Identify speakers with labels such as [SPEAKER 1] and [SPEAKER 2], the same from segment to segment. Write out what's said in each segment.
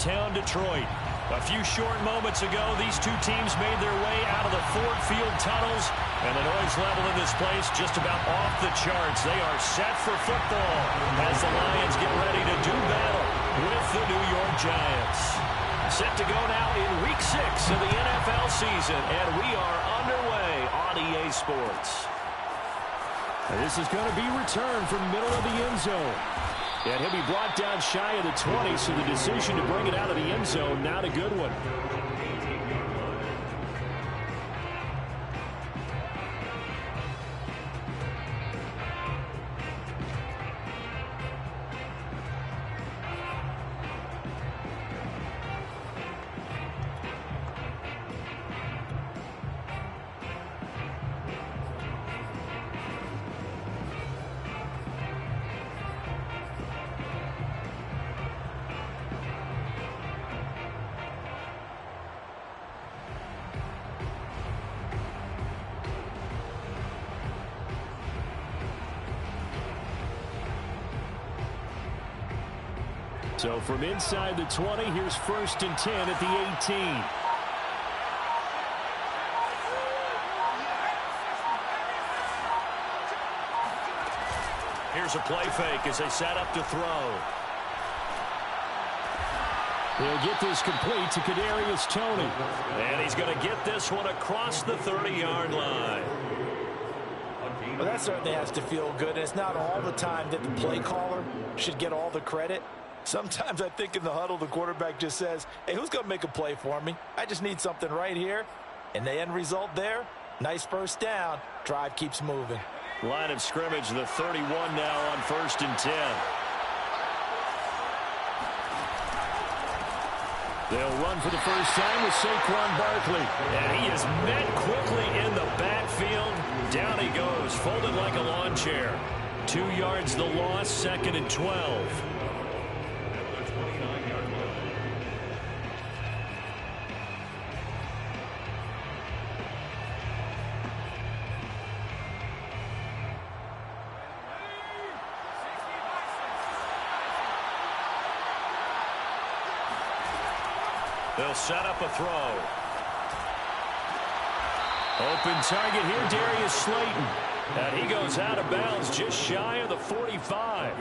[SPEAKER 1] downtown Detroit. A few short moments ago, these two teams made their way out of the Ford Field tunnels, and the noise level in this place just about off the charts. They are set for football as the Lions get ready to do battle with the New York Giants. Set to go now in Week 6 of the NFL season, and we are underway on EA Sports.
[SPEAKER 2] This is going to be returned from middle of the end zone. And he'll be brought down shy of the 20, so the decision to bring it out of the end zone, not a good one. So from inside the 20, here's 1st and 10 at the 18.
[SPEAKER 1] Here's a play fake as they set up to throw.
[SPEAKER 2] They'll get this complete to Kadarius Toney.
[SPEAKER 1] And he's going to get this one across the 30-yard line.
[SPEAKER 3] Well, that certainly has to feel good. And it's not all the time that the play caller should get all the credit. Sometimes I think in the huddle, the quarterback just says, hey, who's going to make a play for me? I just need something right here. And the end result there, nice first down. Drive keeps moving.
[SPEAKER 1] Line of scrimmage, the 31 now on 1st and 10.
[SPEAKER 2] They'll run for the first time with Saquon Barkley.
[SPEAKER 1] And he is met quickly in the backfield. Down he goes, folded like a lawn chair. 2 yards the loss, 2nd and 12. They'll set up a throw.
[SPEAKER 2] Open target here, Darius Slayton.
[SPEAKER 1] And he goes out of bounds just shy of the 45.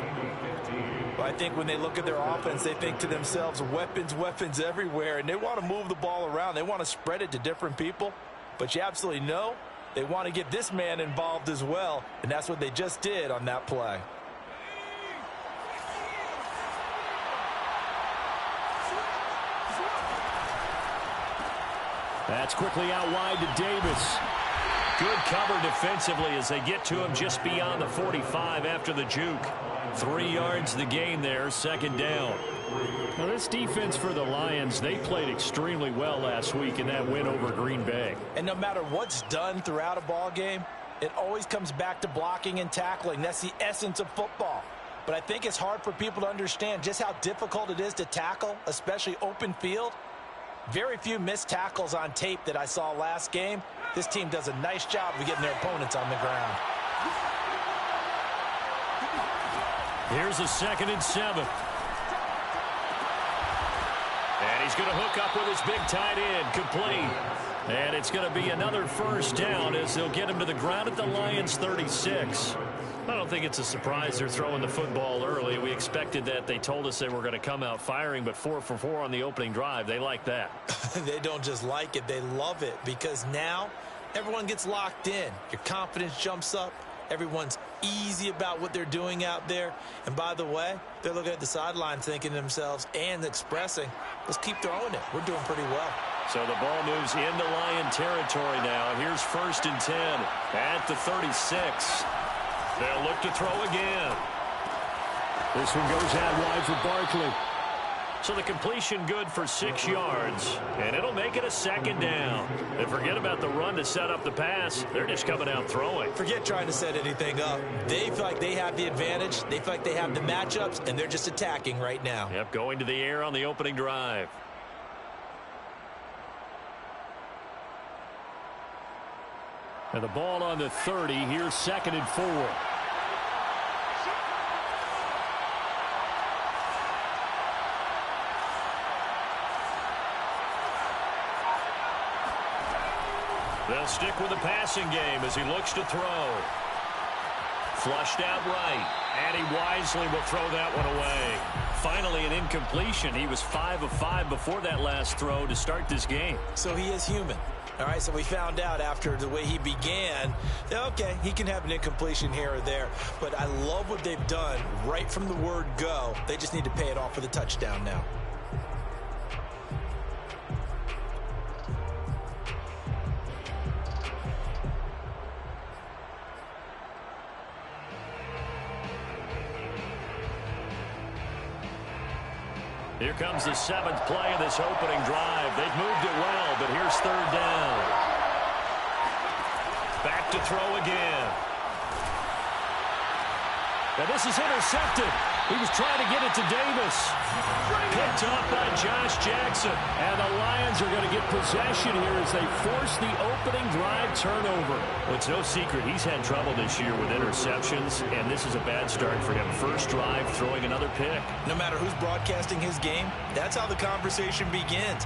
[SPEAKER 3] Well, I think when they look at their offense, they think to themselves, weapons, weapons everywhere. And they want to move the ball around. They want to spread it to different people. But you absolutely know they want to get this man involved as well. And that's what they just did on that play.
[SPEAKER 2] That's quickly out wide to Davis.
[SPEAKER 1] Good cover defensively as they get to him just beyond the 45 after the juke. 3 yards the gain there, 2nd down.
[SPEAKER 2] Now this defense for the Lions, they played extremely well last week in that win over Green Bay.
[SPEAKER 3] And no matter what's done throughout a ball game, it always comes back to blocking and tackling. That's the essence of football. But I think it's hard for people to understand just how difficult it is to tackle, especially open field. Very few missed tackles on tape that I saw last game. This team does a nice job of getting their opponents on the ground.
[SPEAKER 1] Here's a 2nd and 7. And he's going to hook up with his big tight end, complete. And it's going to be another first down as they'll get him to the ground at the Lions' 36. I don't think it's a surprise they're throwing the football early. We expected that. They told us they were going to come out firing, but 4 for 4 on the opening drive. They like that.
[SPEAKER 3] They don't just like it, they love it, because now everyone gets locked in. Your confidence jumps up. Everyone's easy about what they're doing out there. And by the way, they're looking at the sideline thinking to themselves and expressing, let's keep throwing it. We're doing pretty well.
[SPEAKER 1] So the ball moves into Lion territory now. Here's 1st and 10 at the 36. They'll look to throw again.
[SPEAKER 2] This one goes out wide for Barkley.
[SPEAKER 1] So the completion good for 6 yards, and it'll make it a 2nd down. And forget about the run to set up the pass. They're just coming out throwing.
[SPEAKER 3] Forget trying to set anything up. They feel like they have the advantage. They feel like they have the matchups, and they're just attacking right now.
[SPEAKER 1] Yep, going to the air on the opening drive.
[SPEAKER 2] And the ball on the 30. Here's 2nd and 4.
[SPEAKER 1] They'll stick with the passing game as he looks to throw. Flushed out right, and he wisely will throw that one away. Finally, an incompletion. He was 5 of 5 before that last throw to start this game.
[SPEAKER 3] So he is human. All right, so we found out after the way he began, okay, he can have an incompletion here or there, but I love what they've done right from the word go. They just need to pay it off with a touchdown now.
[SPEAKER 1] Here comes the 7th play of this opening drive. They've moved it well, but here's 3rd down. Back to throw again. And this is intercepted. He was trying to get it to Davis. Picked up by Josh Jackson. And the Lions are going to get possession here as they force the opening drive turnover. Well, it's no secret he's had trouble this year with interceptions, and this is a bad start for him. First drive, throwing another pick.
[SPEAKER 3] No matter who's broadcasting his game, that's how the conversation begins.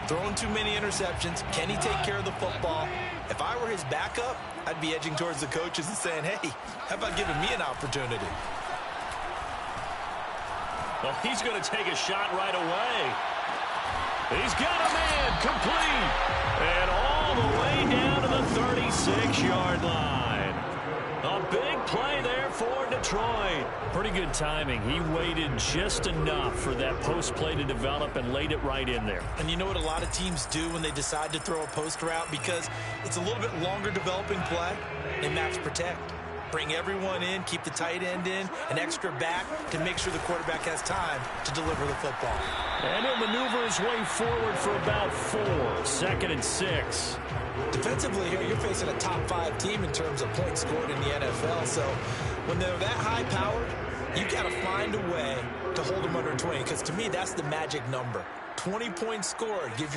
[SPEAKER 3] Throwing too many interceptions. Can he take care of the football? If I were his backup, I'd be edging towards the coaches and saying, hey, how about giving me an opportunity?
[SPEAKER 1] Well, he's going to take a shot right away. He's got a man complete. And all the way down to the 36-yard line. A big play there for Detroit.
[SPEAKER 2] Pretty good timing. He waited just enough for that post play to develop and laid it right in there.
[SPEAKER 3] And you know what a lot of teams do when they decide to throw a post route? Because it's a little bit longer developing play. They max protect. Bring everyone in, keep the tight end in, an extra back to make sure the quarterback has time to deliver the football.
[SPEAKER 2] And he'll maneuver his way forward for about 4. 2nd and 6.
[SPEAKER 3] Defensively here, you're facing a top 5 team in terms of points scored in the NFL. So when they're that high powered, you got to find a way to hold them under 20. Because to me, that's the magic number. 20 points scored, you give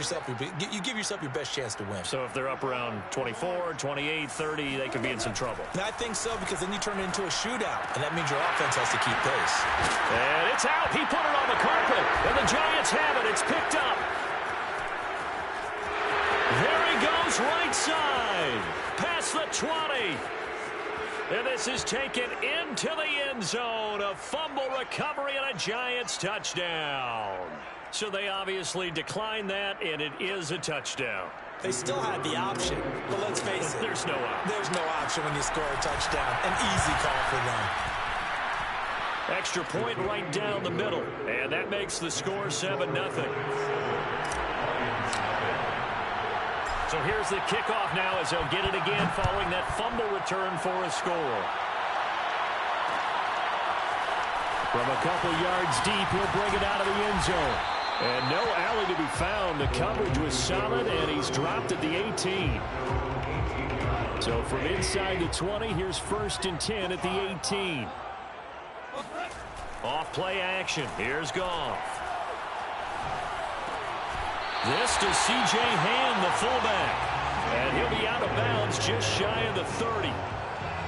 [SPEAKER 3] yourself your best chance to win.
[SPEAKER 2] So if they're up around 24, 28, 30, they could be in some trouble.
[SPEAKER 3] And I think so, because then you turn it into a shootout, and that means your offense has to keep pace.
[SPEAKER 1] And it's out. He put it on the carpet, and the Giants have it. It's picked up. There he goes, right side, past the 20. And this is taken into the end zone. A fumble recovery and a Giants touchdown. So they obviously declined that, and it is a touchdown.
[SPEAKER 3] They still had the option, but let's face it.
[SPEAKER 1] There's no option.
[SPEAKER 3] There's no option when you score a touchdown. An easy call for them.
[SPEAKER 1] Extra point right down the middle, and that makes the score 7-0. So here's the kickoff now as they'll get it again following that fumble return for a score.
[SPEAKER 2] From a couple yards deep, he'll bring it out of the end zone. And no alley to be found. The coverage was solid, and he's dropped at the 18. So from inside the 20, here's 1st and 10 at the 18.
[SPEAKER 1] Off play action. Here's Goff. This to C.J. Hand, the fullback. And he'll be out of bounds just shy of the 30.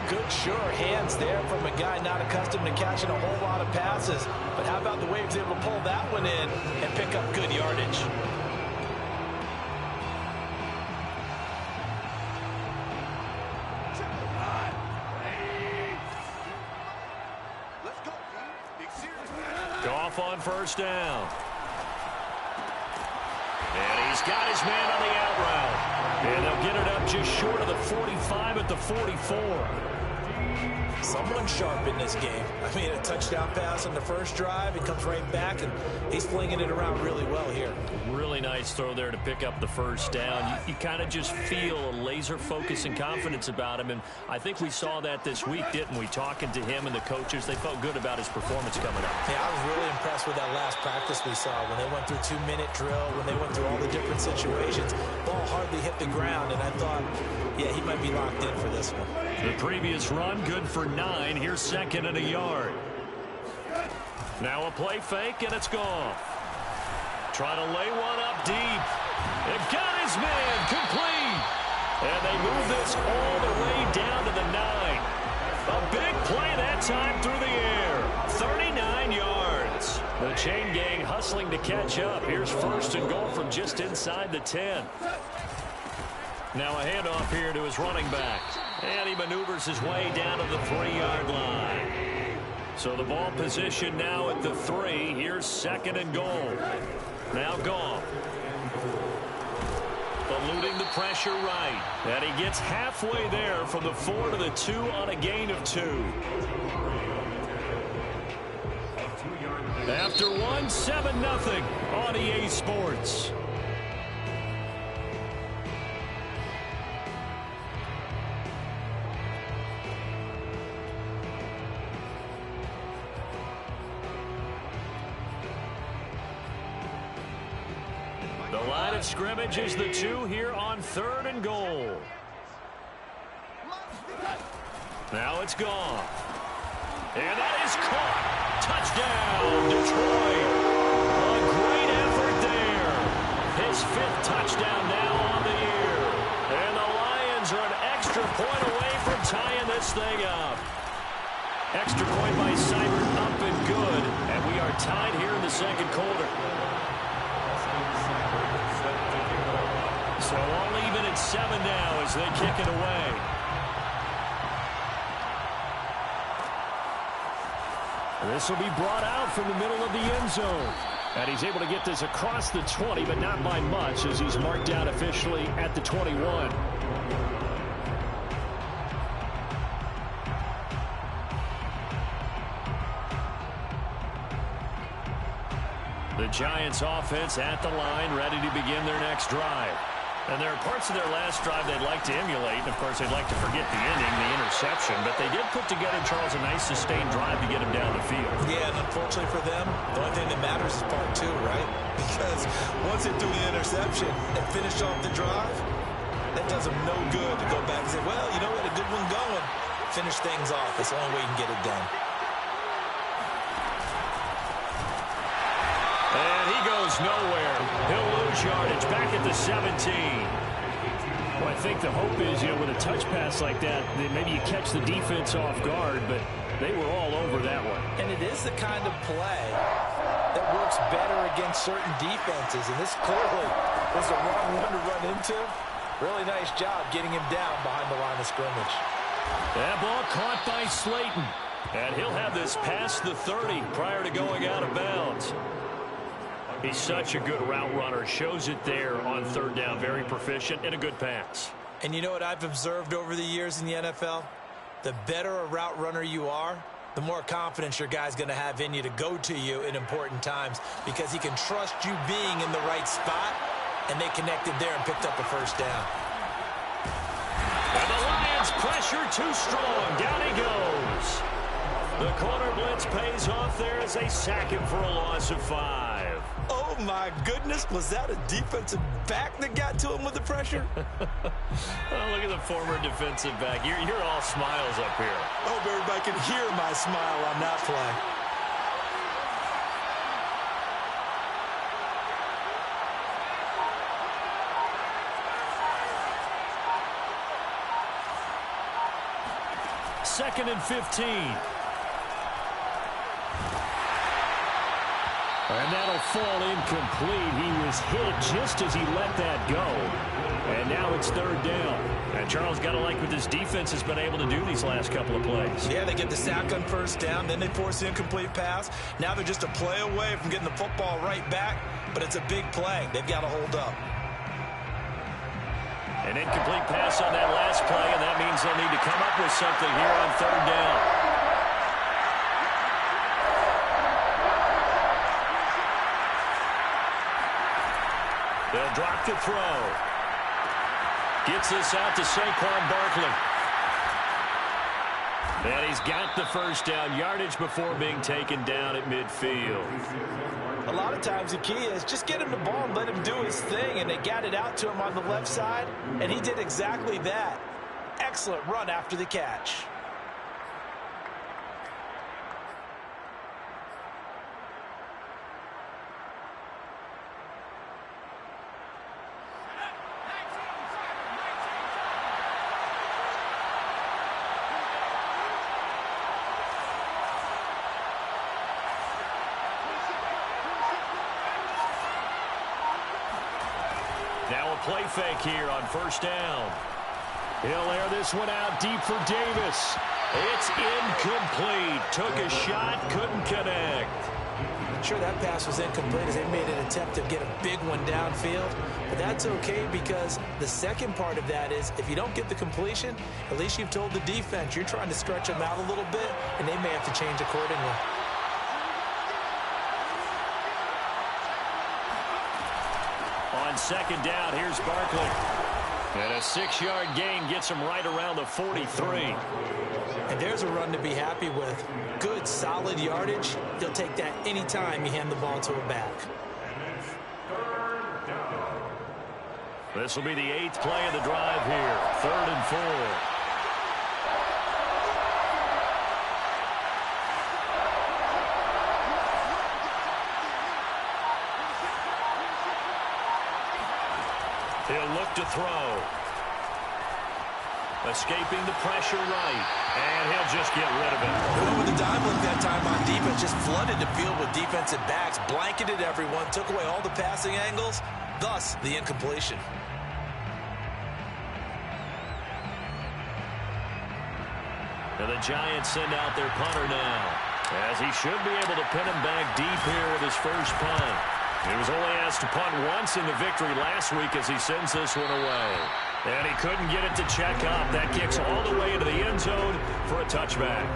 [SPEAKER 3] Good, sure hands there from a guy not accustomed to catching a whole lot of passes. But how about the way he was able to pull that one in and pick up good yardage?
[SPEAKER 1] Goff on 1st down. And he's got his man on the out route. And they'll get it up just short of the 45 at the 44.
[SPEAKER 3] Someone sharp in this game. I mean, a touchdown pass on the first drive. He comes right back, and he's flinging it around really well here.
[SPEAKER 2] Really nice throw there to pick up the 1st down. You kind of just feel a laser focus and confidence about him, and I think we saw that this week, didn't we? Talking to him and the coaches, they felt good about his performance coming up.
[SPEAKER 3] Yeah, I was really impressed with that last practice we saw when they went through 2-minute drill, when they went through all the different situations. Ball hardly hit the ground, and I thought, yeah, he might be locked in for this one.
[SPEAKER 1] The previous run, good for 9. Here's 2nd and a yard. Now a play fake, and it's gone. Trying to lay one up deep. They've got his man complete. And they move this all the way down to the 9. A big play that time through the air. 39 yards. The chain gang hustling to catch up. Here's 1st and goal from just inside the 10. Now a handoff here to his running back. And he maneuvers his way down to the 3-yard line. So the ball position now at the 3. Here's 2nd and goal. Now Goff. Eluding the pressure right. And he gets halfway there from the 4 to the 2 on a gain of 2. After 1, 7-0 on EA Sports. The line of scrimmage is the 2 here on 3rd and goal. Now it's gone. And that is caught. Touchdown, Detroit. A great effort there. His 5th touchdown now on the year. And the Lions are an extra point away from tying this thing up. Extra point by Seibert up and good. And we are tied here in the 2nd quarter. So all even at 7 now as they kick it away. This will be brought out from the middle of the end zone. And he's able to get this across the 20, but not by much as he's marked out officially at the 21. The Giants offense at the line, ready to begin their next drive. And there are parts of their last drive they'd like to emulate. And, of course, they'd like to forget the ending, the interception. But they did put together, Charles, a nice sustained drive to get him down the field. Yeah, and unfortunately for them, the only thing that matters is part 2, right? Because once they do the interception and finish off the drive, that does them no good to go back and say, well, you know what, a good one going. Finish things off. That's the only way you can get it done. And he goes nowhere. He'll lose yardage back at the 17. Well, I think the hope is, with a touch pass like that maybe you catch the defense off guard, but they were all over that one. And it is the kind of play that works better against certain defenses, and this clearly was the wrong one to run into. Really nice job getting him down behind the line of scrimmage. That ball caught by Slayton, and he'll have this past the 30 prior to going out of bounds. He's such a good route runner. Shows it there on 3rd down. Very proficient and a good pass. And you know what I've observed over the years in the NFL? The better a route runner you are, the more confidence your guy's going to have in you to go to you in important times because he can trust you being in the right spot, and they connected there and picked up a 1st down. And the Lions pressure too strong. Down he goes. The corner blitz pays off there as they sack him for a loss of 5. Oh, my goodness. Was that a defensive back that got to him with the pressure? Oh, look at the former defensive back. You're all smiles up here. I hope everybody can hear my smile on that play. Second and 15. And that'll fall incomplete. He was hit just as he let that go. And now it's 3rd down. And Charles, got to like what this defense has been able to do these last couple of plays. Yeah, they get the sack on 1st down. Then they force the incomplete pass. Now they're just a play away from getting the football right back. But it's a big play. They've got to hold up. An incomplete pass on that last play, and that means they'll need to come up with something here on 3rd down. They'll drop the throw. Gets this out to Saquon Barkley. And he's got the 1st down, yardage before being taken down at midfield. A lot of times the key is just get him the ball and let him do his thing, and they got it out to him on the left side, and he did exactly that. Excellent run after the catch. Now a play fake here on first down.
[SPEAKER 2] He'll air this one out deep for Davis.
[SPEAKER 1] It's incomplete. Took a shot, couldn't connect.
[SPEAKER 3] Sure, that pass was incomplete as they made an attempt to get a big one downfield. But that's okay because the second part of that is if you don't get the completion, at least you've told the defense you're trying to stretch them out a little bit, and they may have to change accordingly.
[SPEAKER 1] On second down, here's Barkley. And a 6-yard gain gets him right around the 43.
[SPEAKER 3] And there's a run to be happy with. Good, solid yardage. You'll take that anytime you hand the ball to a back.
[SPEAKER 1] This will be the 8th play of the drive here. 3rd and 4. He'll look to throw. Escaping the pressure right. And he'll just get rid of it.
[SPEAKER 3] They went with the dime look that time on defense. Just flooded the field with defensive backs. Blanketed everyone. Took away all the passing angles. Thus, the incompletion.
[SPEAKER 1] And the Giants send out their punter now, as he should be able to pin him back deep here with his first punt. He was only asked to punt once in the victory last week as he sends this one away. And he couldn't get it to check up. That kicks all the way into the end zone for a touchback.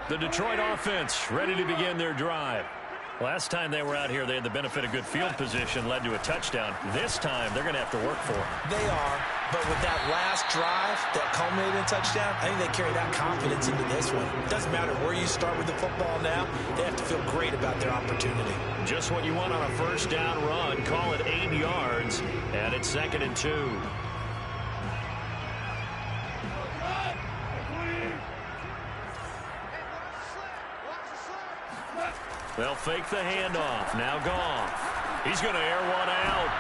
[SPEAKER 1] The Detroit offense ready to begin their drive. Last time they were out here, they had the benefit of good field position, led to a touchdown. This time, they're going to have to work for it.
[SPEAKER 3] They are, but with that last drive that culminated in a touchdown, I think they carry that confidence into this one. It doesn't matter where you start with the football now. They have to feel great about their opportunity.
[SPEAKER 1] Just what you want on a first down run. Call it 8 yards, and it's 2nd and 2. They'll fake the handoff. Now Goff. He's going to air one out.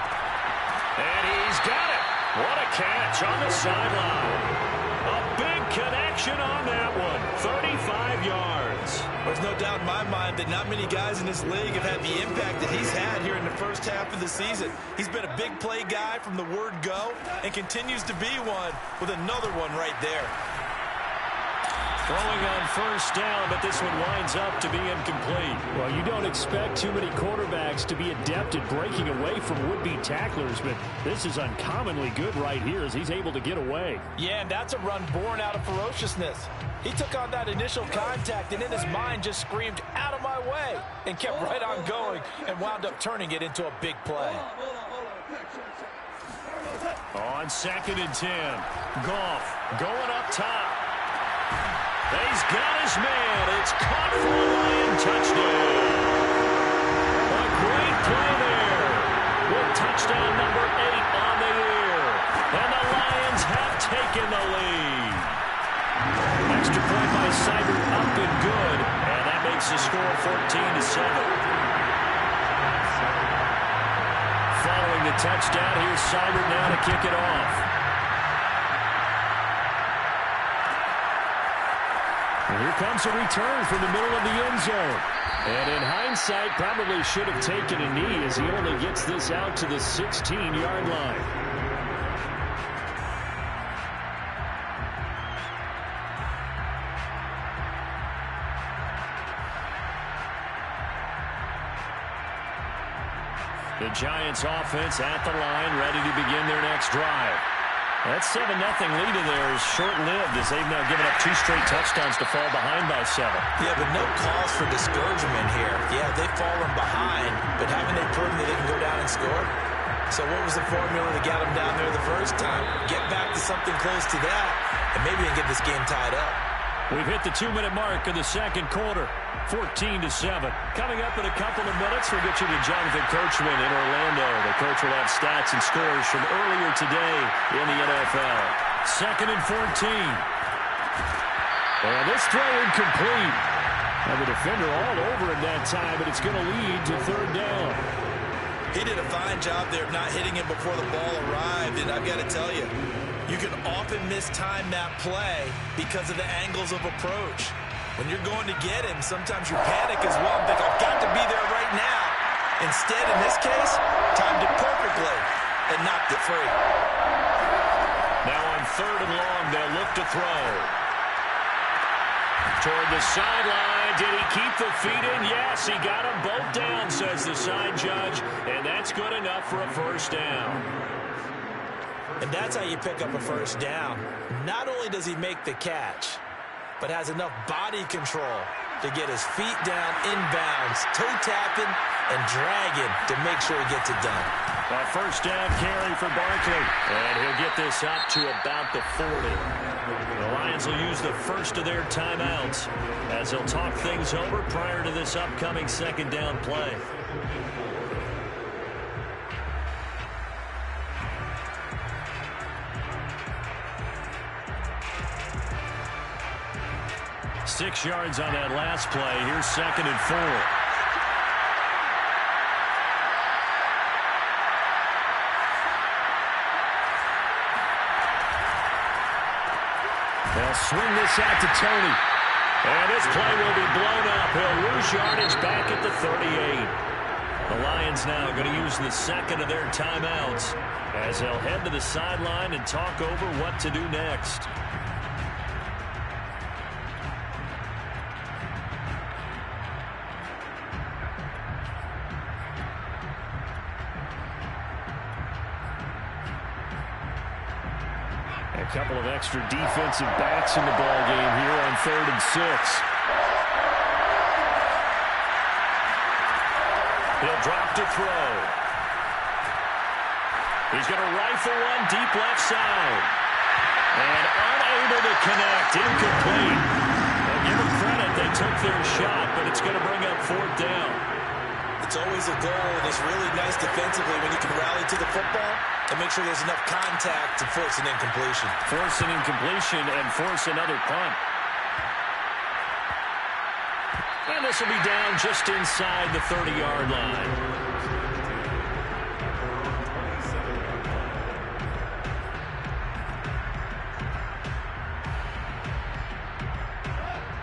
[SPEAKER 1] And he's got it. What a catch on the sideline. A big connection on that one. 35 yards.
[SPEAKER 3] There's no doubt in my mind that not many guys in this league have had the impact that he's had here in the first half of the season. He's been a big play guy from the word go and continues to be one with another one right there.
[SPEAKER 1] Throwing on first down, but this one winds up to be incomplete.
[SPEAKER 2] Well, you don't expect too many quarterbacks to be adept at breaking away from would-be tacklers, but this is uncommonly good right here as he's able to get away.
[SPEAKER 3] Yeah, and that's a run born out of ferociousness. He took on that initial contact and in his mind just screamed, "Out of my way," and kept right on going and wound up turning it into a big play.
[SPEAKER 1] On 2nd and 10, Goff going up top. He's got his man. It's caught for a Lion touchdown. A great play there with touchdown number 8 on the year. And the Lions have taken the lead. Extra point by Seibert up and good. And that makes the score 14-7. Following the touchdown, here's Seibert now to kick it off. Here comes a return from the middle of the end zone. And in hindsight, probably should have taken a knee as he only gets this out to the 16-yard line. The Giants offense at the line, ready to begin their next drive. That 7-0 lead of theirs is short-lived as they've now given up 2 straight touchdowns to fall behind by 7.
[SPEAKER 3] Yeah, but no cause for discouragement here. Yeah, they've fallen behind, but haven't they proven that they can go down and score? So what was the formula that got them down there the first time? Get back to something close to that, and maybe they can get this game tied up.
[SPEAKER 1] We've hit the 2-minute mark of the second quarter. 14-7. Coming up in a couple of minutes, we'll get you to Jonathan Coachman in Orlando. The coach will have stats and scores from earlier today in the NFL. 2nd and 14. And this throw incomplete. And the defender all over him that time, but it's going to lead to 3rd down.
[SPEAKER 3] He did a fine job there of not hitting him before the ball arrived, and I've got to tell you, You can often mistime that play because of the angles of approach. When you're going to get him, sometimes you panic as well and think, I've got to be there right now. Instead, in this case, timed it perfectly and knocked it free.
[SPEAKER 1] Now on 3rd and long, they'll look to throw. Toward the sideline. Did he keep the feet in? Yes, he got them both down, says the side judge. And that's good enough for a first down.
[SPEAKER 3] And that's how you pick up a first down. Not only does he make the catch, but has enough body control to get his feet down inbounds, toe tapping and dragging to make sure he gets it done.
[SPEAKER 1] A first down carry for Barkley. And he'll get this up to about the 40. The Lions will use the first of their timeouts as they'll talk things over prior to this upcoming 2nd down play. Six yards on that last play. Here's 2nd and 4. They'll swing this out to Tony. And this play will be blown up. He'll lose yardage back at the 38. The Lions now going to use the 2nd of their timeouts as they'll head to the sideline and talk over what to do next. A couple of extra defensive backs in the ball game here on 3rd and 6. He'll drop to throw. He's going to rifle one deep left side. And unable to connect. Incomplete. Well, give them credit. They took their shot, but it's going to bring up 4th down.
[SPEAKER 3] It's always a goal, and it's really nice defensively when you can rally to the football and make sure there's enough contact to force an incompletion.
[SPEAKER 1] Force an incompletion and force another punt. And this will be down just inside the 30-yard line.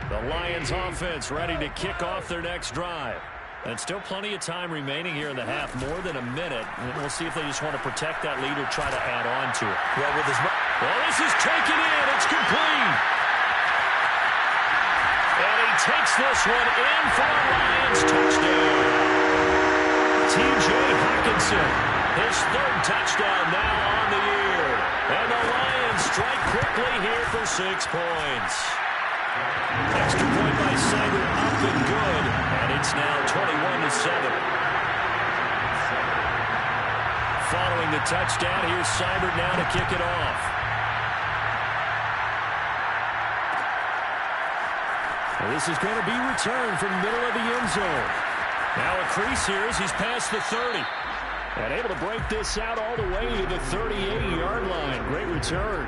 [SPEAKER 1] The Lions offense ready to kick off their next drive. And still plenty of time remaining here in the half, more than a minute. And we'll see if they just want to protect that lead or try to add on to it. Well, this is taken in. It's complete. And he takes this one in for a Lions touchdown. T.J. Hockenson, his 3rd touchdown now on the year. And the Lions strike quickly here for 6 points. Extra point by Seibert up and good. And it's now 21-7. Following the touchdown, here's Seibert now to kick it off. Well, this is going to be returned from the middle of the end zone. Now a crease here as he's past the 30. And able to break this out all the way to the 38-yard line. Great return.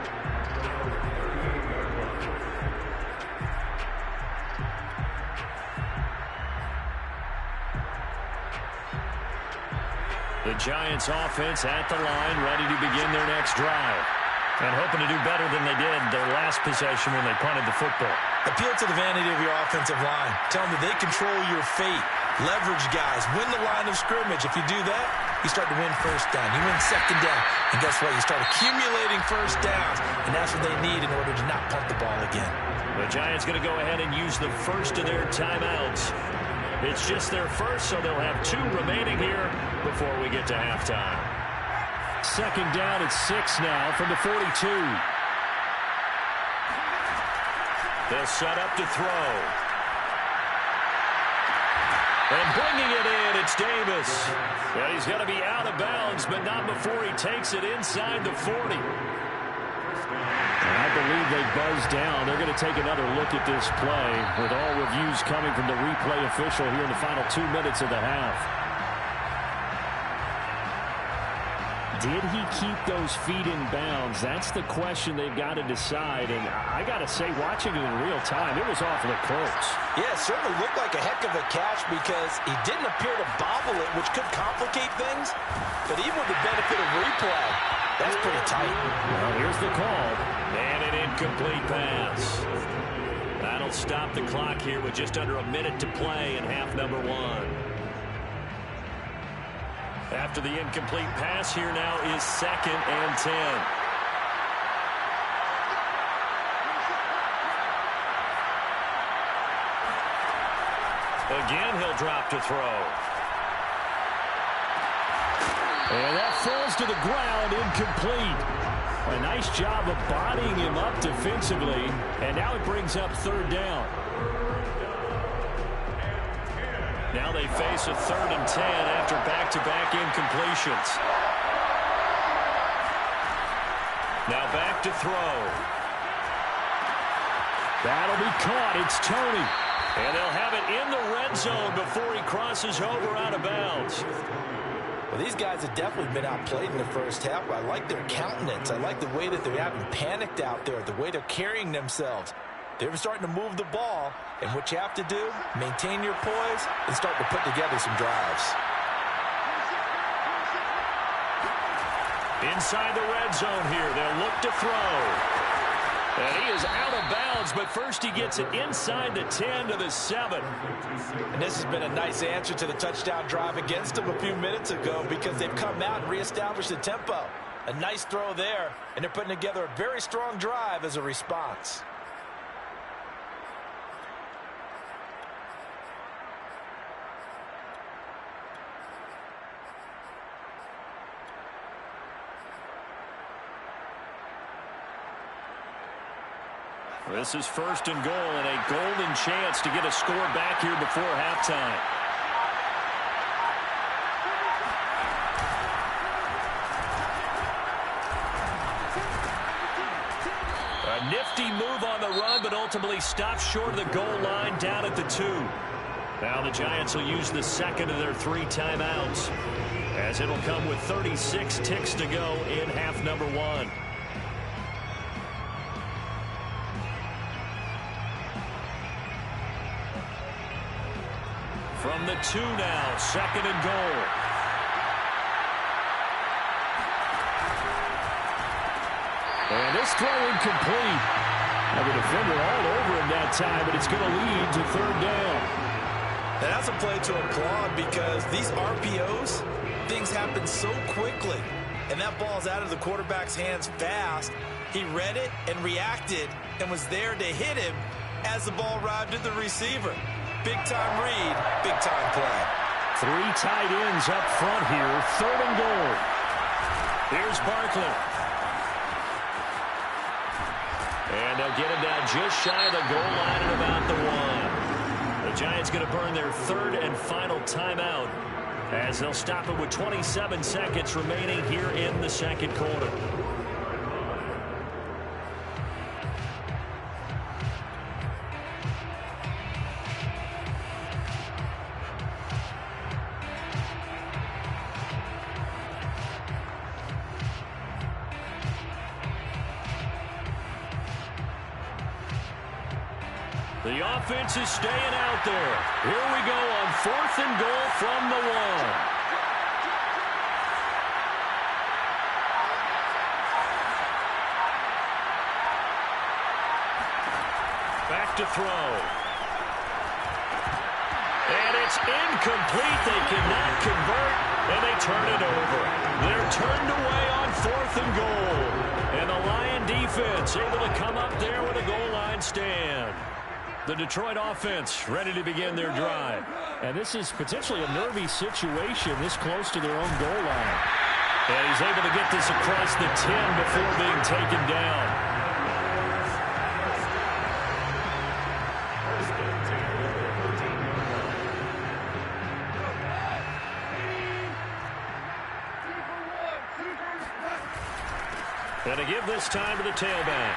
[SPEAKER 1] The Giants offense at the line, ready to begin their next drive. And hoping to do better than they did their last possession when they punted the football.
[SPEAKER 3] Appeal to the vanity of your offensive line. Tell them that they control your fate. Leverage guys. Win the line of scrimmage. If you do that, you start to win first down. You win 2nd down. And guess what? You start accumulating first downs. And that's what they need in order to not punt the ball again.
[SPEAKER 1] The Giants going to go ahead and use the first of their timeouts. It's just their first, so they'll have 2 remaining here before we get to halftime. 2nd down at 6 now from the 42. They'll set up to throw. And bringing it in, it's Davis. Well, he's got to be out of bounds, but not before he takes it inside the 40.
[SPEAKER 2] I believe they buzzed down. They're going to take another look at this play with all reviews coming from the replay official here in the final 2 minutes of the half. Did he keep those feet in bounds? That's the question they've got to decide. And I got to say, watching it in real time, it was awfully close.
[SPEAKER 3] Yeah, it certainly looked like a heck of a catch because he didn't appear to bobble it, which could complicate things. But even with the benefit of replay, That's pretty tight.
[SPEAKER 2] Well, here's the call. And an incomplete pass. That'll stop the clock here with just under a minute to play in half number one. After the incomplete pass, here now is 2nd and 10. Again, he'll drop to throw. And that falls to the ground, incomplete. A nice job of bodying him up defensively, and now it brings up 3rd down. Now they face a 3rd and 10 after back-to-back incompletions. Now back to throw. That'll be caught. It's Toney. And they'll have it in the red zone before he crosses over out of bounds.
[SPEAKER 3] Well, these guys have definitely been outplayed in the first half, but I like their countenance. I like the way that they haven't panicked out there, the way they're carrying themselves. They're starting to move the ball, and what you have to do, maintain your poise and start to put together some drives.
[SPEAKER 2] Inside the red zone here, they'll look to throw. And he is out of bounds, but first he gets it inside the 10 to the 7.
[SPEAKER 3] And this has been a nice answer to the touchdown drive against them a few minutes ago because they've come out and reestablished the tempo. A nice throw there, and they're putting together a very strong drive as a response.
[SPEAKER 2] This is 1st and goal and a golden chance to get a score back here before halftime. A nifty move on the run, but ultimately stopped short of the goal line down at the 2. Now the Giants will use the 2nd of their 3 timeouts, as it'll come with 36 ticks to go in half number 1. From the 2 now, 2nd and goal. And this throw incomplete. Now the defender all over him that time, but it's going to lead to 3rd down.
[SPEAKER 3] And that's a play to applaud because these RPOs, things happen so quickly. And that ball's out of the quarterback's hands fast. He read it and reacted and was there to hit him as the ball arrived at the receiver. Big-time read, big-time play.
[SPEAKER 2] 3 tight ends up front here, 3rd and goal. Here's Barkley. And they'll get him down just shy of the goal line at about the 1. The Giants going to burn their 3rd and final timeout as they'll stop it with 27 seconds remaining here in the 2nd quarter. The offense is staying out there. Here we go on 4th and goal from the 1. Back to throw. And it's incomplete. They cannot convert, and they turn it over. They're turned away on 4th and goal. And the Lion defense able to come up there with a goal line stand. The Detroit offense ready to begin their drive. And this is potentially a nervy situation this close to their own goal line. And he's able to get this across the 10 before being taken down. And to give this time to the tailback.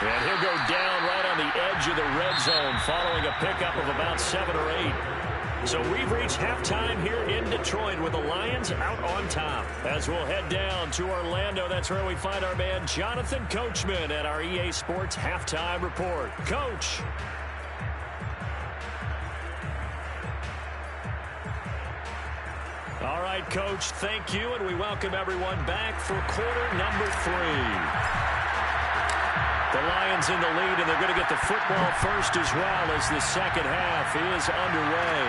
[SPEAKER 2] And he'll go down right on the edge of the red zone following a pickup of about 7 or 8. So we've reached halftime here in Detroit with the Lions out on top. As we'll head down to Orlando, that's where we find our man Jonathan Coachman at our EA Sports Halftime Report. Coach. All right.
[SPEAKER 1] right, Coach, thank you, and we welcome everyone back for quarter number 3. The Lions in the lead, and they're going to get the football first as well as the second half is underway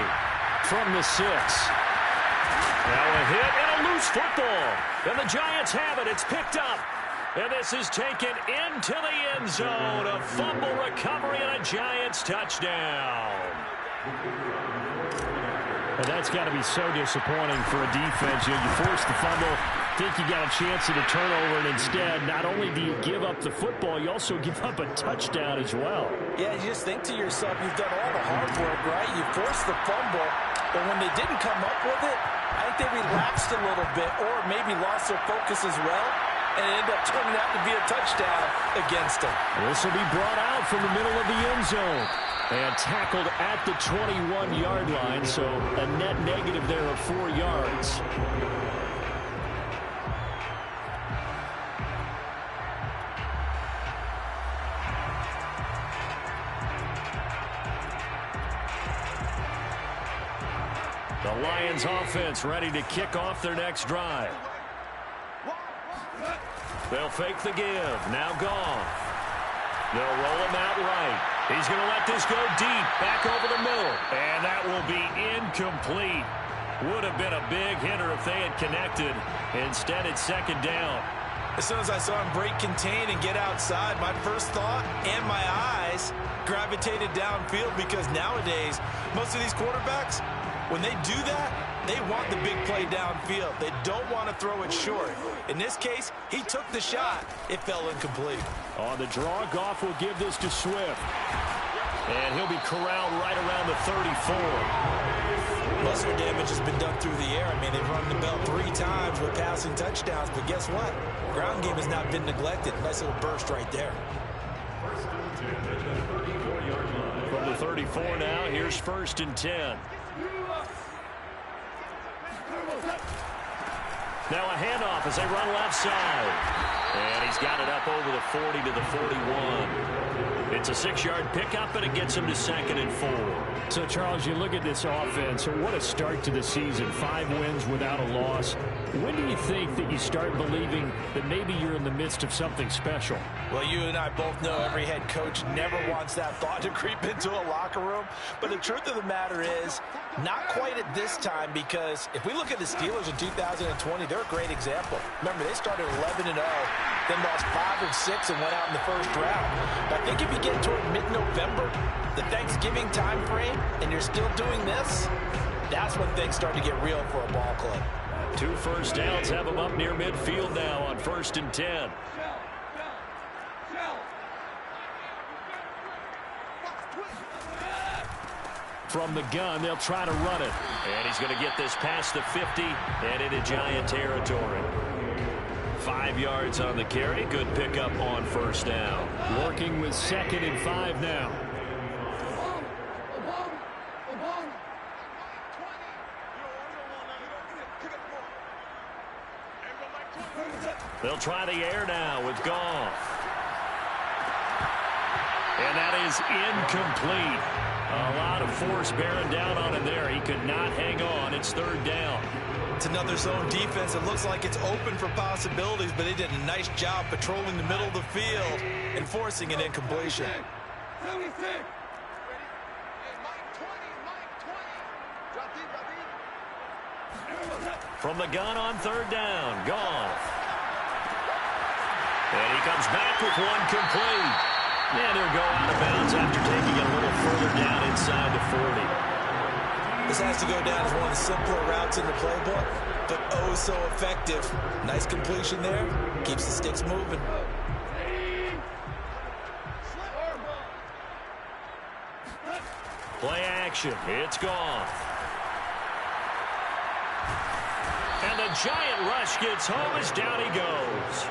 [SPEAKER 1] from the 6. Now a hit and a loose football, and the Giants have it. It's picked up, and this is taken into the end zone. A fumble recovery and a Giants touchdown.
[SPEAKER 2] And that's got to be so disappointing for a defense. You force the fumble, think you got a chance at a turnover, and instead, not only do you give up the football, you also give up a touchdown as well.
[SPEAKER 3] Yeah, you just think to yourself, you've done all the hard work, right? You forced the fumble, but when they didn't come up with it, I think they relaxed a little bit or maybe lost their focus as well, and it ended up turning out to be a touchdown against them.
[SPEAKER 2] This will be brought out from the middle of the end zone and tackled at the 21-yard line, so a net negative there of 4 yards. The Lions offense ready to kick off their next drive. They'll fake the give. Now gone. They'll roll him out right. He's going to let this go deep, back over the middle. And that will be incomplete. Would have been a big hitter if they had connected. Instead, it's second down.
[SPEAKER 3] As soon as I saw him break contain and get outside, my first thought and my eyes gravitated downfield, because nowadays, most of these quarterbacks, when they do that, they want the big play downfield. They don't want to throw it short. In this case, he took the shot. It fell incomplete.
[SPEAKER 2] On the draw, Goff will give this to Swift. And he'll be corralled right around the 34.
[SPEAKER 3] Most of their damage has been done through the air. I mean, they've run the bell 3 times with passing touchdowns, but guess what? Ground game has not been neglected. Nice little burst right there.
[SPEAKER 2] From the 34 now, here's 1st and 10. Now a handoff as they run left side. And he's got it up over the 40 to the 41. It's a 6-yard pickup, and it gets him to 2nd and 4. So, Charles, you look at this offense, what a start to the season. 5 wins without a loss. When do you think that you start believing that maybe you're in the midst of something special?
[SPEAKER 3] Well, you and I both know every head coach never wants that thought to creep into a locker room. But the truth of the matter is, not quite at this time, because if we look at the Steelers in 2020, they're a great example. Remember, they started 11-0, then lost 5 of 6 and went out in the first round. But I think if you get toward mid-November, the Thanksgiving time frame, and you're still doing this, that's when things start to get real for a ball club.
[SPEAKER 2] 2 first downs have them up near midfield now on 1st and 10. From the gun, they'll try to run it. And he's going to get this past the 50 and into Giant territory. 5 yards on the carry. Good pickup on 1st down. Working with 2nd and 5 now. They'll try the air now with Goff. And that is incomplete. A lot of force bearing down on him there. He could not hang on. It's 3rd down.
[SPEAKER 3] It's another zone defense. It looks like it's open for possibilities, but they did a nice job patrolling the middle of the field and forcing an incompletion.
[SPEAKER 2] From the gun on 3rd down, Goff. And he comes back with one complete. And he'll go out of bounds after taking it a little further down inside the 40.
[SPEAKER 3] This has to go down as one of the simpler routes in the playbook, but oh so effective. Nice completion there. Keeps the sticks moving.
[SPEAKER 2] Play action. It's Goff. And the giant rush gets home as down he goes.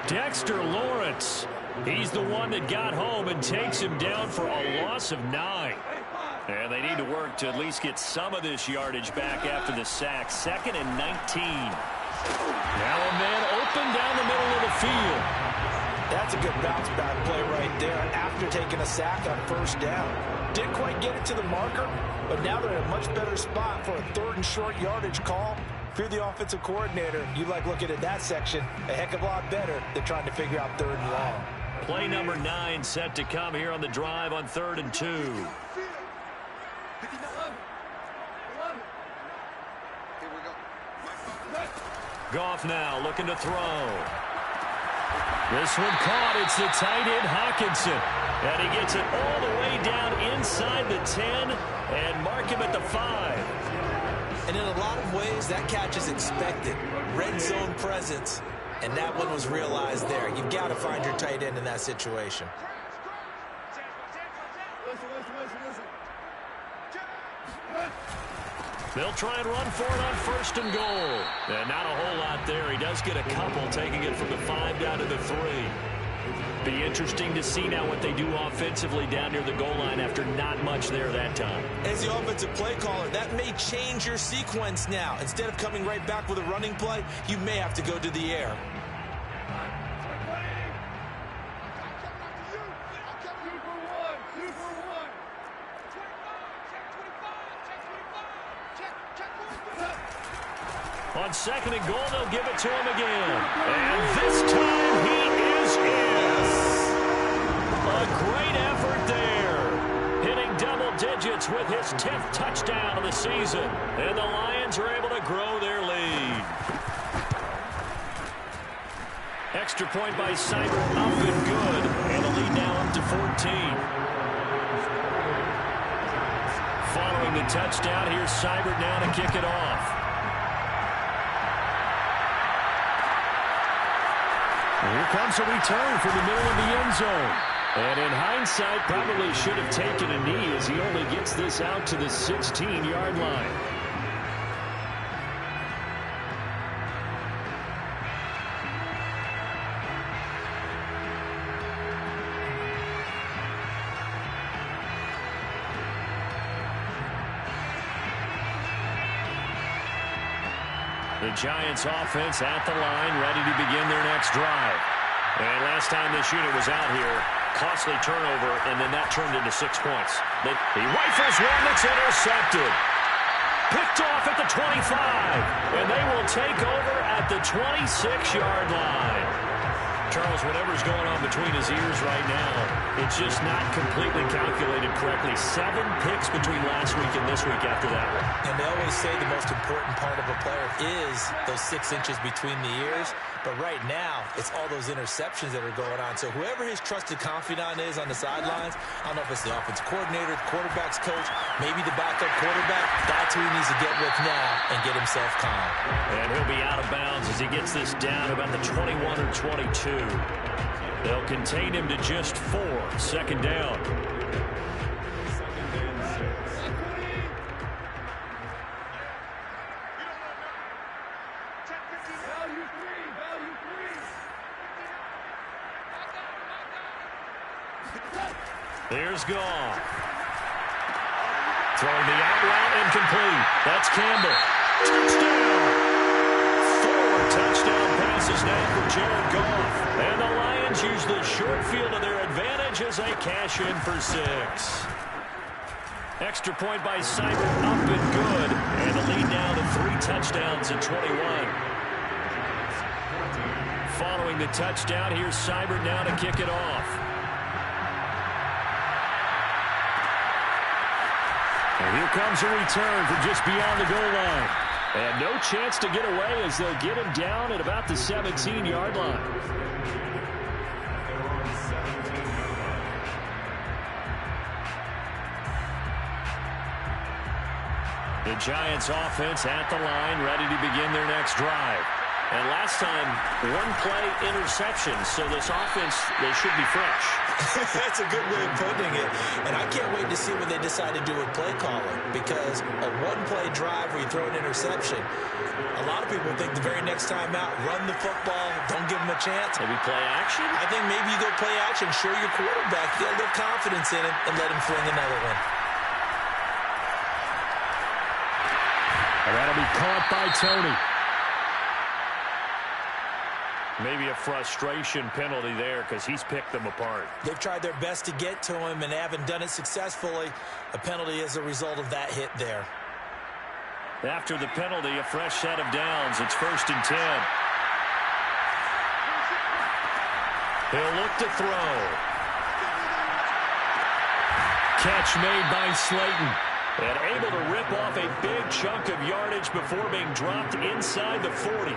[SPEAKER 2] Dexter Lawrence. He's the one that got home and takes him down for a loss of 9. And they need to work to at least get some of this yardage back after the sack. 2nd and 19. Now a man open down the middle of the field.
[SPEAKER 3] That's a good bounce back play right there after taking a sack on first down. Didn't quite get it to the marker, but now they're in a much better spot for a 3rd and short yardage call. If you're the offensive coordinator, you like looking at that section a heck of a lot better than trying to figure out 3rd and long.
[SPEAKER 1] Play number 9 set to come here on the drive on 3rd and 2. Goff now looking to throw. This one caught. It's the tight end Hockenson. And he gets it all the way down inside the 10 and mark him at the 5.
[SPEAKER 3] And in a lot of ways, that catch is expected. Red zone presence. And that one was realized there. You've got to find your tight end in that situation.
[SPEAKER 1] They'll try and run for it on 1st and goal. And not a whole lot there. He does get a couple, taking it from the 5 down to the 3. Be interesting to see now what they do offensively down near the goal line after not much there that time.
[SPEAKER 3] As the offensive play caller, that may change your sequence now. Instead of coming right back with a running play, you may have to go to the air.
[SPEAKER 1] On 2nd and goal, they'll give it to him again. And this time he is in. A great effort there. Hitting double digits with his 10th touchdown of the season. And the Lions are able to grow their lead. Extra point by Seibert, up and good. And the lead now up to 14. Following the touchdown, here's Seibert now to kick it off. Here comes a return from the middle of the end zone. And in hindsight, probably should have taken a knee as he only gets this out to the 16-yard line. The Giants offense at the line, ready to begin their next drive. And last time this unit was out here, costly turnover, and then that turned into 6 points. He rifles one that's intercepted. Picked off at the 25. And they will take over at the 26-yard line. Charles, whatever's going on between his ears right now, it's just not completely calculated correctly. 7 picks between last week and this week after that one.
[SPEAKER 3] And they always say the most important part of a player is those 6 inches between the ears. But right now, it's all those interceptions that are going on. So whoever his trusted confidant is on the sidelines, I don't know if it's the offensive coordinator, the quarterback's coach, maybe the backup quarterback, that's who he needs to get with now and get himself calm.
[SPEAKER 1] And he'll be out of bounds as he gets this down about the 21 or 22. They'll contain him to just 4. 2nd down. There's Goff. Throwing the out route incomplete. That's Campbell. Touchdown! 4 touchdown passes now for Jared Goff. And the Lions use the short field to their advantage as they cash in for 6. Extra point by Seibert, up and good. And the lead now to 3 touchdowns at 21. Following the touchdown, here's Seibert now to kick it off. And here comes a return from just beyond the goal line. And no chance to get away as they'll get him down at about the 17-yard line. The Giants offense at the line, ready to begin their next drive. And last time, 1-play interception, so this offense, they should be fresh.
[SPEAKER 3] That's a good way of putting it. And I can't wait to see what they decide to do with play calling, because a 1-play drive where you throw an interception, a lot of people think the very next time out, run the football, don't give them a chance.
[SPEAKER 1] Maybe play action?
[SPEAKER 3] I think maybe you go play action, show your quarterback, get a little confidence in him, and let him fling another one. And
[SPEAKER 2] that'll be caught by Tony.
[SPEAKER 1] Maybe a frustration penalty there because he's picked them apart.
[SPEAKER 3] They've tried their best to get to him and haven't done it successfully. A penalty is a result of that hit there.
[SPEAKER 1] After the penalty, a fresh set of downs. It's 1st and 10. He'll look to throw. Catch made by Slayton. And able to rip off a big chunk of yardage before being dropped inside the 40.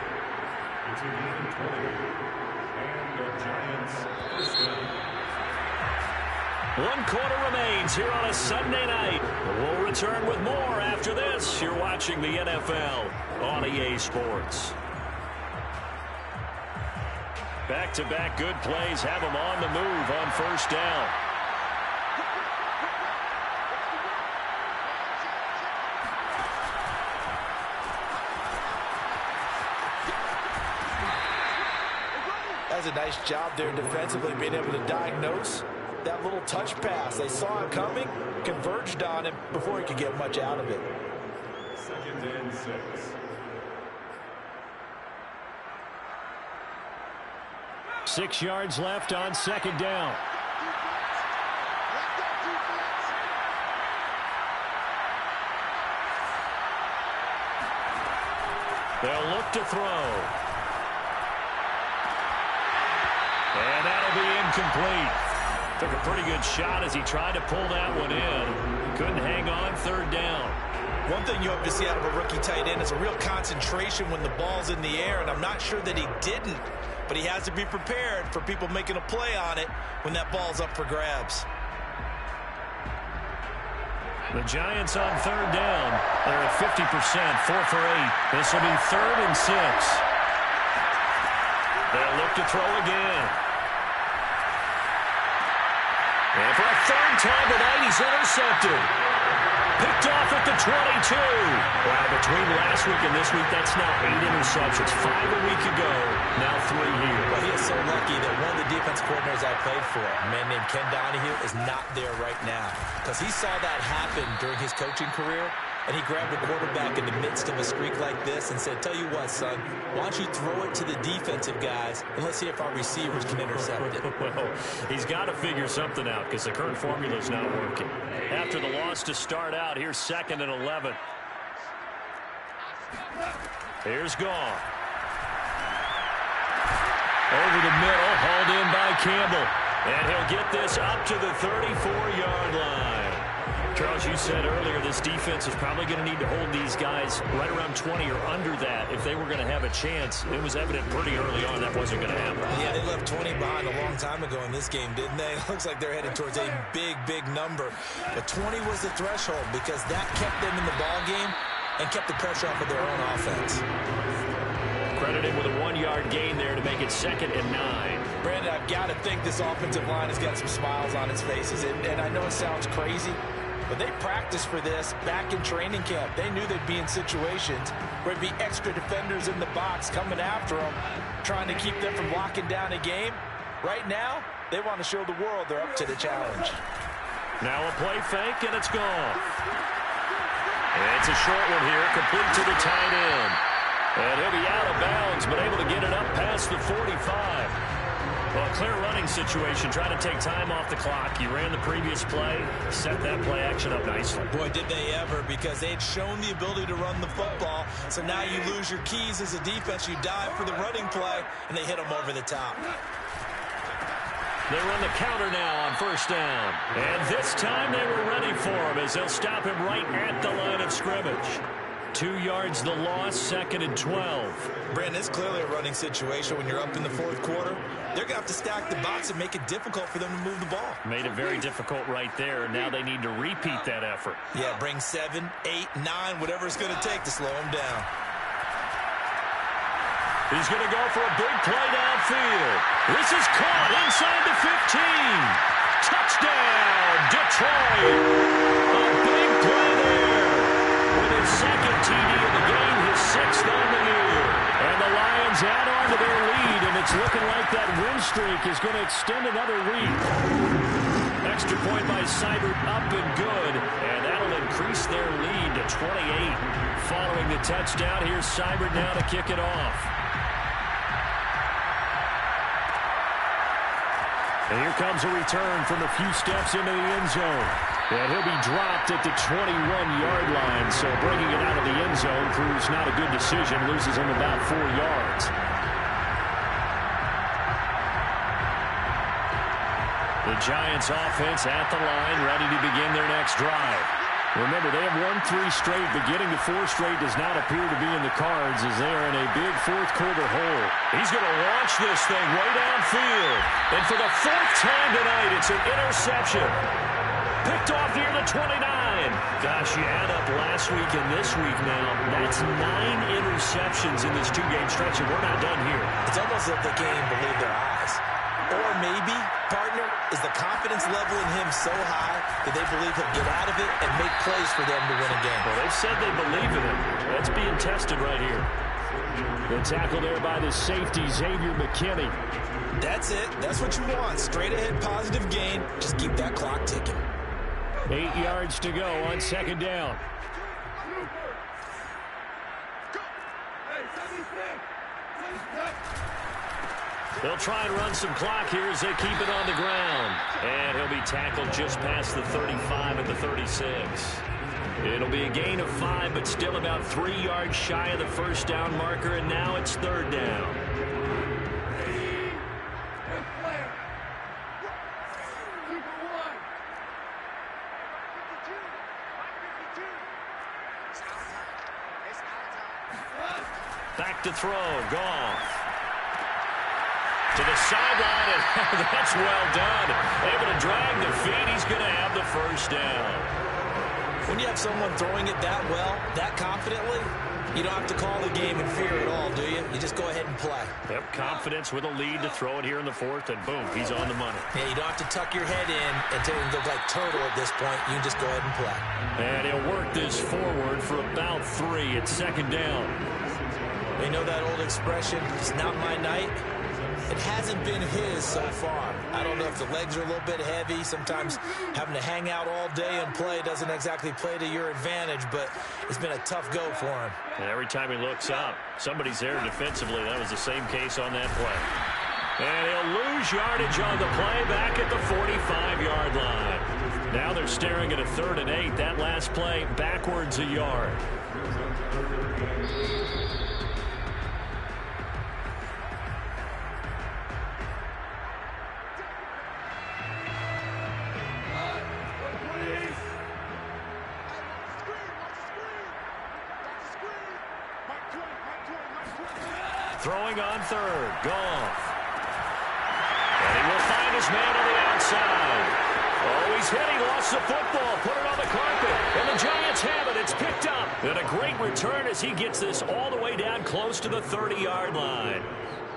[SPEAKER 1] One quarter remains here on a Sunday night. We'll return with more after this. You're watching the NFL on EA Sports. Back-to-back good plays have them on the move on 1st down.
[SPEAKER 3] That's a nice job there defensively, being able to diagnose that little touch pass. They saw it coming, converged on him before he could get much out of it.
[SPEAKER 2] 2nd and 6.
[SPEAKER 1] Six yards left on 2nd down. They'll look to throw. And that'll be incomplete. Took a pretty good shot as he tried to pull that one in. Couldn't hang on 3rd down.
[SPEAKER 3] One thing you hope to see out of a rookie tight end is a real concentration when the ball's in the air, and I'm not sure that he didn't, but he has to be prepared for people making a play on it when that ball's up for grabs.
[SPEAKER 1] The Giants on 3rd down. They're at 50%, 4 for 8. This will be 3rd and 6. They'll look to throw again. And for a 3rd time tonight, he's intercepted. Picked off at the 22. Wow, between last week and this week, that's now 8 interceptions. 5 a week ago, now 3 here.
[SPEAKER 3] Well, he is so lucky that one of the defense coordinators I played for, a man named Ken Donahue, is not there right now. Because he saw that happen during his coaching career, and he grabbed the quarterback in the midst of a streak like this and said, tell you what, son, why don't you throw it to the defensive guys, and let's see if our receivers can intercept it.
[SPEAKER 1] Well, he's got to figure something out because the current formula is not working. After the loss to start out, here's 2nd and 11. Here's Goff. Over the middle, hauled in by Campbell. And he'll get this up to the 34-yard line. Charles, you said earlier this defense is probably going to need to hold these guys right around 20 or under that if they were going to have a chance. It was evident pretty early on that wasn't going to happen.
[SPEAKER 3] Yeah, they left 20 behind a long time ago in this game, didn't they? It looks like they're headed towards a big, big number. But 20 was the threshold because that kept them in the ball game and kept the pressure off of their own offense.
[SPEAKER 1] Credited with a 1-yard gain there to make it 2nd and 9.
[SPEAKER 3] Brandon, I've got to think this offensive line has got some smiles on its faces. And I know it sounds crazy, but they practiced for this back in training camp. They knew they'd be in situations where there'd be extra defenders in the box coming after them, trying to keep them from locking down a game. Right now, they want to show the world they're up to the challenge.
[SPEAKER 1] Now a play fake, and it's gone. It's a short one here, complete to the tight end. And he'll be out of bounds, but able to get it up past the 45. Well, clear running situation, trying to take time off the clock. You ran the previous play, set that play action up nicely.
[SPEAKER 3] Boy, did they ever, because they'd shown the ability to run the football. So now you lose your keys as a defense. You dive for the running play, and they hit them over the top.
[SPEAKER 1] They run the counter now on 1st down. And this time they were ready for him as they'll stop him right at the line of scrimmage. 2 yards the loss, 2nd and 12.
[SPEAKER 3] Brandon, it's clearly a running situation when you're up in the 4th quarter. They're going to have to stack the box and make it difficult for them to move the ball.
[SPEAKER 1] Made it very difficult right there. Now they need to repeat that effort.
[SPEAKER 3] Yeah, bring 7, 8, 9, whatever it's going to take to slow them down.
[SPEAKER 1] He's going to go for a big play downfield. This is caught inside the 15. Touchdown, Detroit. A big play there. With his 2nd TD of the game, his 6th on the year. And the Lions add on to their lead, and it's looking like that win streak is going to extend another week. Extra point by Seibert up and good, and that'll increase their lead to 28. Following the touchdown, here's Seibert now to kick it off.
[SPEAKER 2] And here comes a return from a few steps into the end zone. And he'll be dropped at the 21-yard line. So bringing it out of the end zone proves not a good decision. Loses him about 4 yards. The Giants offense at the line, ready to begin their next drive. Remember, they have won 3 straight, but getting to 4 straight does not appear to be in the cards as they are in a big fourth-quarter hole.
[SPEAKER 1] He's going to launch this thing way downfield. And for the 4th time tonight, it's an interception. Picked off near the 29. Gosh, you add up last week and this week now. That's 9 interceptions in this 2-game stretch, and we're not done here.
[SPEAKER 3] It's almost as if they can't even believe their eyes. Or maybe, partner, is the confidence level in him so high that they believe he'll get out of it and make plays for them to win a game.
[SPEAKER 1] Well, they've said they believe in him. That's being tested right here.
[SPEAKER 2] The tackle there by the safety, Xavier McKinney.
[SPEAKER 3] That's it. That's what you want. Straight ahead, positive gain. Just keep that clock ticking.
[SPEAKER 2] 8 yards to go on 2nd down.
[SPEAKER 1] They'll try and run some clock here as they keep it on the ground. And he'll be tackled just past the 35 at the 36. It'll be a gain of 5, but still about 3 yards shy of the first down marker, and now it's 3rd down. Back to throw, Goff. To the sideline, and that's well done. Able to drag the feet. He's going to have the first down.
[SPEAKER 3] When you have someone throwing it that well, that confidently, you don't have to call the game in fear at all, do you? You just go ahead and play.
[SPEAKER 1] Yep, confidence with a lead to throw it here in the 4th, and boom, he's on the money.
[SPEAKER 3] Yeah, you don't have to tuck your head in and look like turtle at this point. You can just go ahead and play.
[SPEAKER 1] And he'll work this forward for about 3 at 2nd down.
[SPEAKER 3] You know that old expression, it's not my night? It hasn't been his so far. I don't know if the legs are a little bit heavy. Sometimes having to hang out all day and play doesn't exactly play to your advantage, but it's been a tough go for him.
[SPEAKER 1] And every time he looks up, somebody's there defensively. That was the same case on that play. And he'll lose yardage on the play back at the 45-yard line. Now they're staring at a 3rd and 8. That last play backwards a yard. Throwing on 3rd, Goff. And he will find his man on the outside. Oh, he's hit. He lost the football. Put it on the carpet. And the Giants have it. It's picked up. And a great return as he gets this all the way down close to the 30-yard line.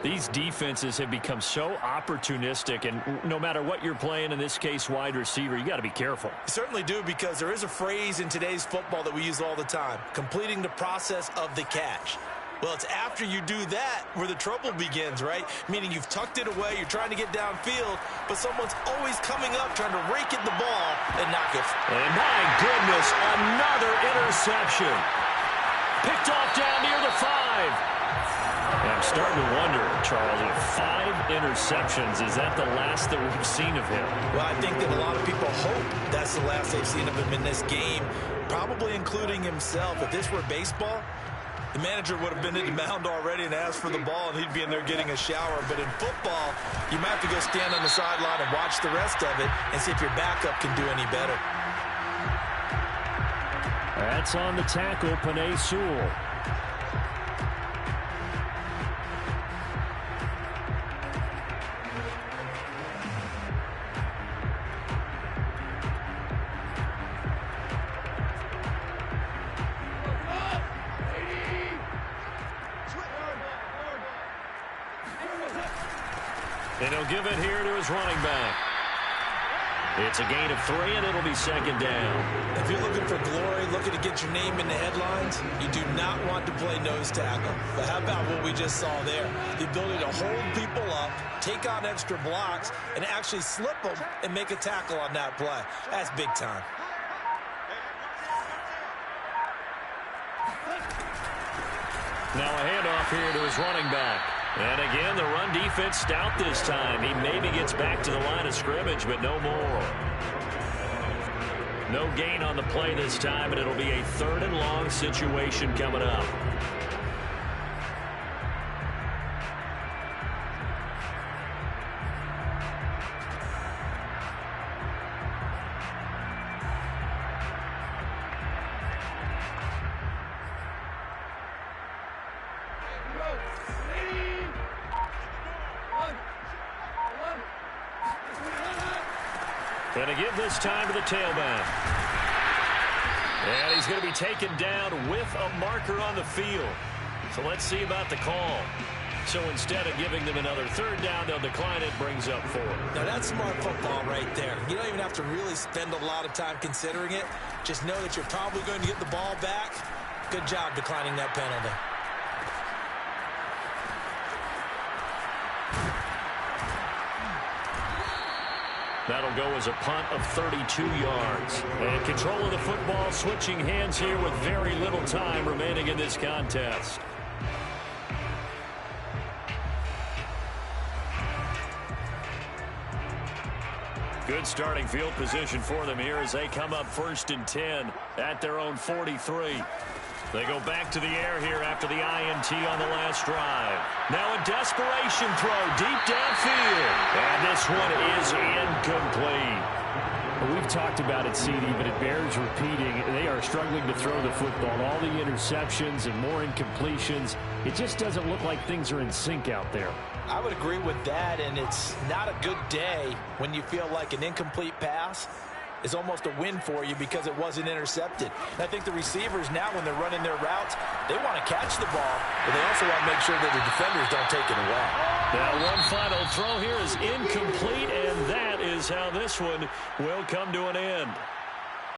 [SPEAKER 1] These defenses have become so opportunistic, and no matter what you're playing, in this case wide receiver, you got to be careful.
[SPEAKER 3] You certainly do, because there is a phrase in today's football that we use all the time, completing the process of the catch. Well, it's after you do that where the trouble begins, right? Meaning you've tucked it away, you're trying to get downfield, but someone's always coming up trying to rake at the ball and knock it.
[SPEAKER 1] And my goodness, another interception. Picked off down near the 5. I'm starting to wonder, Charles, if 5 interceptions, is that the last that we've seen of him?
[SPEAKER 3] Well, I think that a lot of people hope that's the last they've seen of him in this game, probably including himself. If this were baseball, the manager would have been in the mound already and asked for the ball, and he'd be in there getting a shower. But in football, you might have to go stand on the sideline and watch the rest of it and see if your backup can do any better.
[SPEAKER 2] That's on the tackle, Penei Sewell.
[SPEAKER 1] And he'll give it here to his running back. It's a gain of 3, and it'll be 2nd down.
[SPEAKER 3] If you're looking for glory, looking to get your name in the headlines, you do not want to play nose tackle. But how about what we just saw there? The ability to hold people up, take on extra blocks, and actually slip them and make a tackle on that play. That's big time.
[SPEAKER 1] Now a handoff here to his running back. And again, the run defense stout this time. He maybe gets back to the line of scrimmage, but no more. No gain on the play this time, and it'll be a 3rd and long situation coming up. And to give this time to the tailback. And he's going to be taken down with a marker on the field. So let's see about the call. So instead of giving them another 3rd down, they'll decline it, brings up 4.
[SPEAKER 3] Now that's smart football right there. You don't even have to really spend a lot of time considering it. Just know that you're probably going to get the ball back. Good job declining that penalty.
[SPEAKER 1] That'll go as a punt of 32 yards. And control of the football, switching hands here with very little time remaining in this contest. Good starting field position for them here as they come up 1st and 10 at their own 43. They go back to the air here after the INT on the last drive. Now a desperation throw deep downfield. And this one is incomplete.
[SPEAKER 2] Well, we've talked about it, CD, but it bears repeating. They are struggling to throw the football. All the interceptions and more incompletions. It just doesn't look like things are in sync out there.
[SPEAKER 3] I would agree with that, and it's not a good day when you feel like an incomplete pass is almost a win for you because it wasn't intercepted. And I think the receivers now, when they're running their routes, they want to catch the ball, but they also want to make sure that the defenders don't take it away.
[SPEAKER 1] Now one final throw here is incomplete, and that is how this one will come to an end.